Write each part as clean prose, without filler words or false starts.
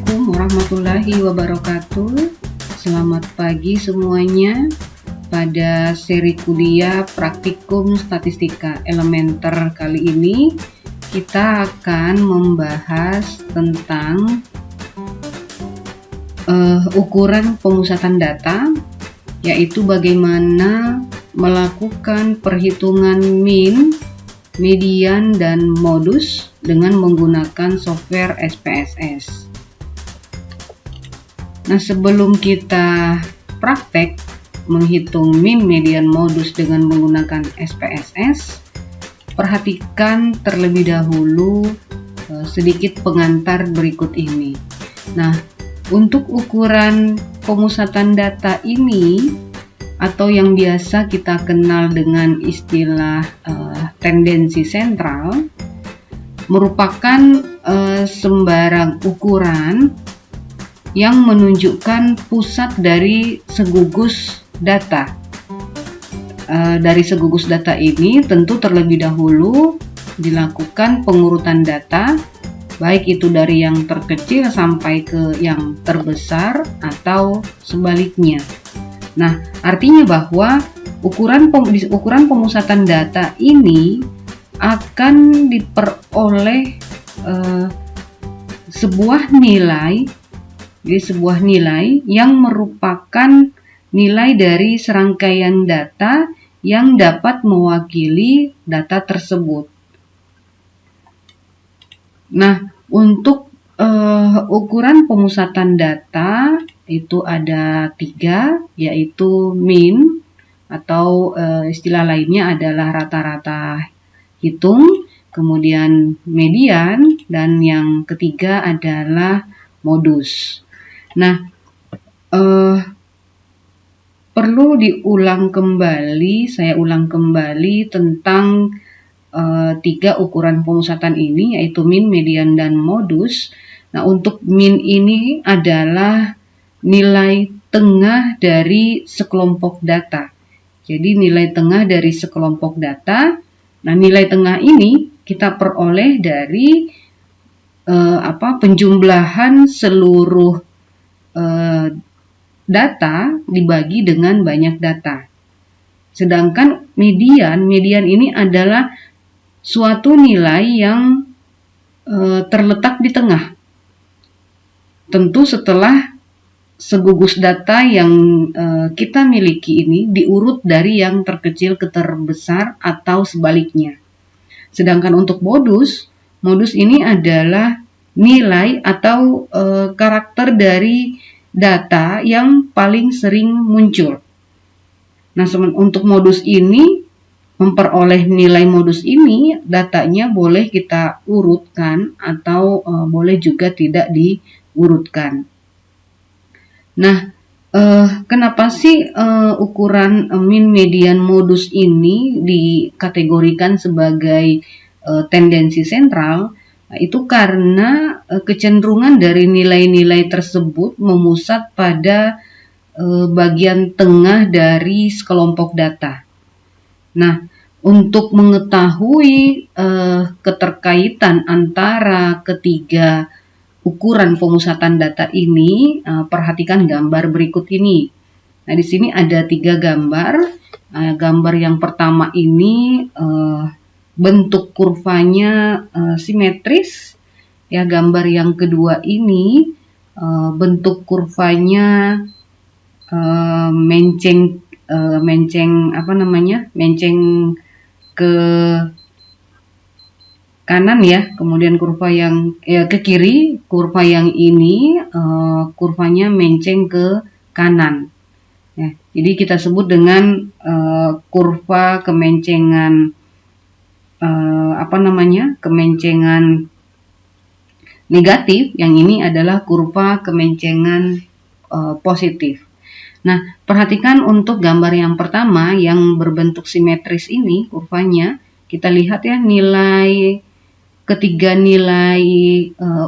Assalamualaikum warahmatullahi wabarakatuh. Selamat pagi semuanya. Pada seri kuliah praktikum statistika elementer kali ini kita akan membahas tentang ukuran pemusatan data, yaitu bagaimana melakukan perhitungan min, median, dan modus dengan menggunakan software SPSS. Nah, sebelum kita praktek menghitung min, median, modus dengan menggunakan SPSS, perhatikan terlebih dahulu sedikit pengantar berikut ini. Nah, untuk ukuran pemusatan data ini, atau yang biasa kita kenal dengan istilah tendensi sentral, merupakan sembarang ukuran yang menunjukkan pusat dari segugus data. Dari segugus data ini tentu terlebih dahulu dilakukan pengurutan data, baik itu dari yang terkecil sampai ke yang terbesar atau sebaliknya. Nah, artinya bahwa ukuran pemusatan data ini akan diperoleh sebuah nilai yang merupakan nilai dari serangkaian data yang dapat mewakili data tersebut. Nah, untuk ukuran pemusatan data itu ada 3, yaitu min, atau istilah lainnya adalah rata-rata hitung, kemudian median, dan yang ketiga adalah modus. Nah, perlu saya ulang kembali tentang 3 ukuran pemusatan ini, yaitu min, median, dan modus. Nah, untuk min ini adalah nilai tengah dari sekelompok data. Jadi nilai tengah dari sekelompok data. Nah, nilai tengah ini kita peroleh dari penjumlahan seluruh data dibagi dengan banyak data. Sedangkan median ini adalah suatu nilai yang terletak di tengah. Tentu setelah segugus data yang kita miliki ini diurut dari yang terkecil ke terbesar atau sebaliknya. Sedangkan untuk modus ini adalah nilai atau karakter dari data yang paling sering muncul. Nah, untuk modus ini, memperoleh nilai modus ini, datanya boleh kita urutkan atau boleh juga tidak diurutkan. Nah, kenapa sih ukuran min, median, modus ini dikategorikan sebagai tendensi sentral? Nah, itu karena kecenderungan dari nilai-nilai tersebut memusat pada bagian tengah dari sekelompok data. Nah, untuk mengetahui keterkaitan antara ketiga ukuran pemusatan data ini, perhatikan gambar berikut ini. Nah, di sini ada 3 gambar. Gambar yang pertama ini bentuk kurvanya simetris. Ya, gambar yang kedua ini bentuk kurvanya menceng ke kanan ya, kemudian kurva yang ke kiri, kurva yang ini kurvanya menceng ke kanan. Ya, jadi kita sebut dengan kurva kemencengan kemencengan negatif, yang ini adalah kurva kemencengan positif. Nah, perhatikan untuk gambar yang pertama yang berbentuk simetris ini kurvanya, kita lihat ya ketiga nilai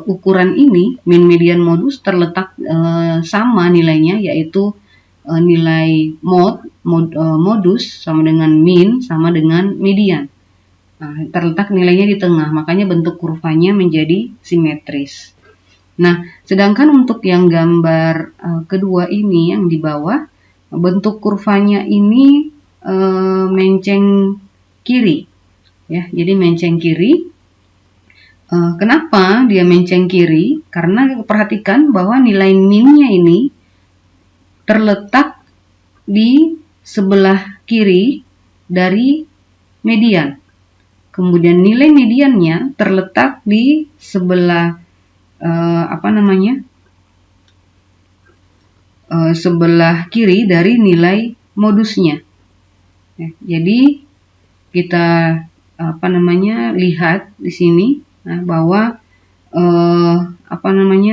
ukuran ini, min, median, modus, terletak sama nilainya, yaitu nilai modus sama dengan min sama dengan median. Nah, terletak nilainya di tengah, makanya bentuk kurvanya menjadi simetris. Nah, Sedangkan untuk yang gambar kedua ini yang di bawah, bentuk kurvanya ini menceng kiri, ya. Jadi menceng kiri. Kenapa dia menceng kiri? Karena perhatikan bahwa nilai min-nya ini terletak di sebelah kiri dari median. Kemudian nilai mediannya terletak di sebelah sebelah kiri dari nilai modusnya. Ya, jadi kita lihat di sini bahwa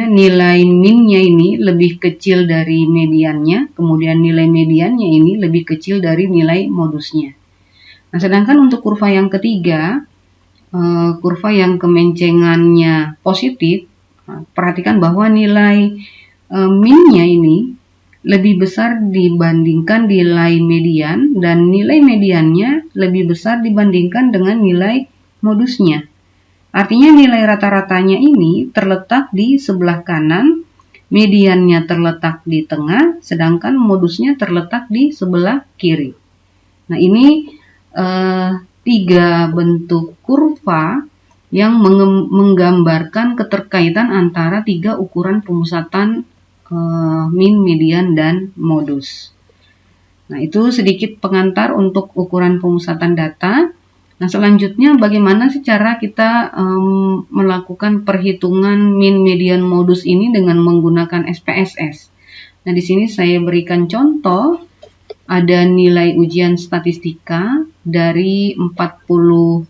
nilai min-nya ini lebih kecil dari mediannya, kemudian nilai mediannya ini lebih kecil dari nilai modusnya. Nah, sedangkan untuk kurva yang ketiga, kurva yang kemencengannya positif, perhatikan bahwa nilai min-nya ini lebih besar dibandingkan nilai median, dan nilai mediannya lebih besar dibandingkan dengan nilai modusnya. Artinya nilai rata-ratanya ini terletak di sebelah kanan, mediannya terletak di tengah, sedangkan modusnya terletak di sebelah kiri. Nah, ini 3 bentuk kurva yang menggambarkan keterkaitan antara 3 ukuran pemusatan min, median, dan modus. Nah, itu sedikit pengantar untuk ukuran pemusatan data. Nah, selanjutnya bagaimana sih cara kita melakukan perhitungan min, median, modus ini dengan menggunakan SPSS. Nah, di sini saya berikan contoh, ada nilai ujian statistika dari 40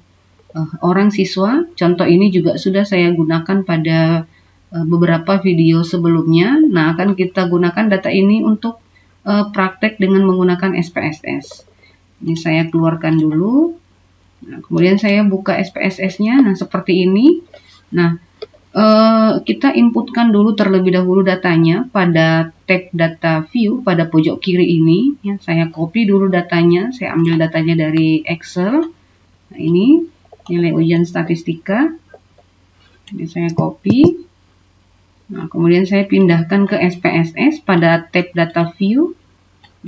orang siswa. Contoh ini juga sudah saya gunakan pada beberapa video sebelumnya. Nah, akan kita gunakan data ini untuk praktek dengan menggunakan SPSS. Ini saya keluarkan dulu. Nah, kemudian saya buka SPSS-nya. Nah, seperti ini. Nah, kita inputkan dulu terlebih dahulu datanya pada tab data view pada pojok kiri ini. Ya, saya copy dulu datanya. Saya ambil datanya dari Excel. Nah, ini nilai ujian statistika. Ini saya copy. Nah, kemudian saya pindahkan ke SPSS pada tab data view.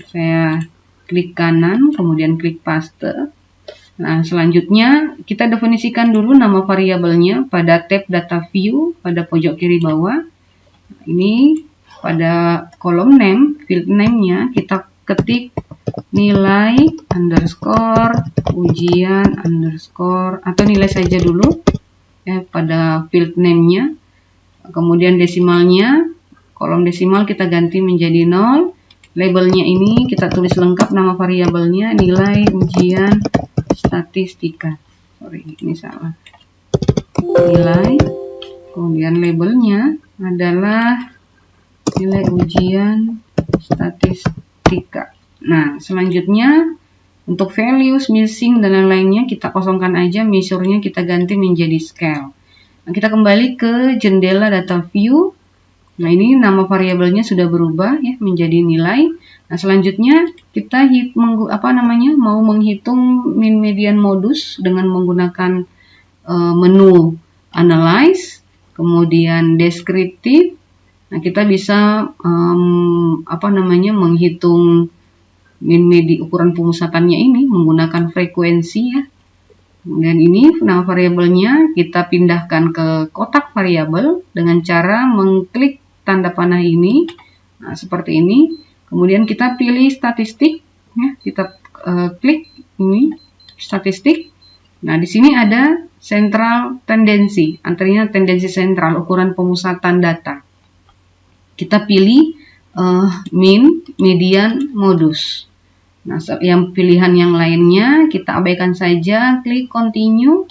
Saya klik kanan, kemudian klik paste. Nah, selanjutnya kita definisikan dulu nama variabelnya pada tab data view pada pojok kiri bawah. Ini pada kolom name, field name-nya kita ketik nilai underscore ujian underscore atau nilai saja dulu ya pada field name-nya. Kemudian desimalnya, kolom desimal kita ganti menjadi 0. Labelnya ini kita tulis lengkap nama variabelnya nilai ujian statistika. Ini salah. Nilai, kemudian labelnya adalah nilai ujian statistika. Nah, selanjutnya untuk values, missing, dan lain-lainnya kita kosongkan aja, measure-nya kita ganti menjadi scale. Nah, kita kembali ke jendela data view. Nah, ini nama variabelnya sudah berubah ya menjadi nilai. Nah, selanjutnya kita mau menghitung min, median, modus dengan menggunakan menu analyze, kemudian deskriptif. Nah, kita bisa menghitung min, median, ukuran pemusatannya ini menggunakan frekuensi ya. Dan ini nama variabelnya kita pindahkan ke kotak variabel dengan cara mengklik tanda panah ini. Nah, seperti ini. Kemudian kita pilih statistik, ya, kita klik ini statistik. Nah, di sini ada central tendensi, artinya tendensi sentral, ukuran pemusatan data. Kita pilih min, median, modus. Nah, yang pilihan yang lainnya kita abaikan saja, klik continue,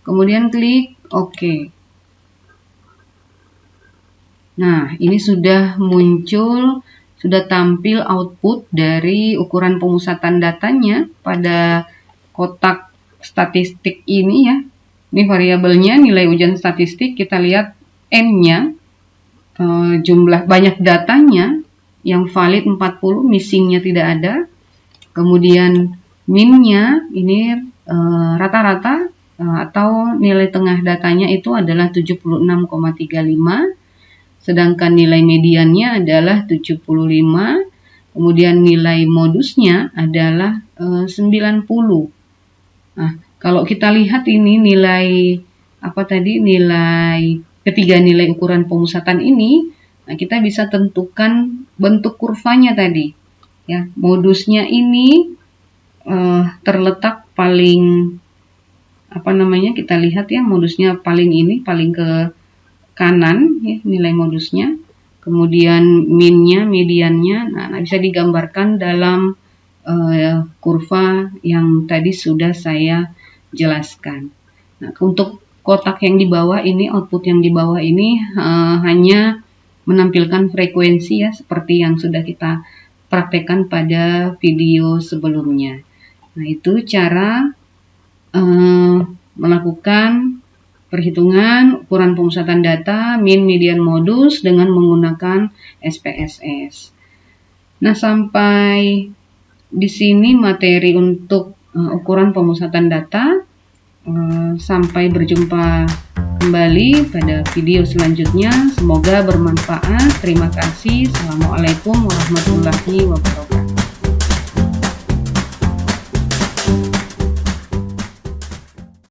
kemudian klik OK. Nah, ini sudah muncul, sudah tampil output dari ukuran pemusatan datanya pada kotak statistik ini ya. Ini variabelnya nilai ujian statistik, kita lihat N-nya, jumlah banyak datanya yang valid 40, missing-nya tidak ada. Kemudian min-nya ini rata-rata atau nilai tengah datanya itu adalah 76,35. sedangkan nilai mediannya adalah 75, kemudian nilai modusnya adalah 90. Nah, kalau kita lihat ini nilai ketiga nilai ukuran pemusatan ini, nah kita bisa tentukan bentuk kurvanya tadi. Ya, modusnya ini terletak paling kita lihat ya, modusnya paling ke kanan ya, nilai modusnya. Kemudian minnya, mediannya, nah bisa digambarkan dalam kurva yang tadi sudah saya jelaskan. Nah, untuk kotak yang di bawah ini, output yang di bawah ini hanya menampilkan frekuensi ya, seperti yang sudah kita praktekkan pada video sebelumnya. Nah, itu cara melakukan perhitungan ukuran pemusatan data, min, median, modus dengan menggunakan SPSS. Nah, sampai di sini materi untuk ukuran pemusatan data. Sampai berjumpa kembali pada video selanjutnya. Semoga bermanfaat. Terima kasih. Assalamualaikum warahmatullahi wabarakatuh.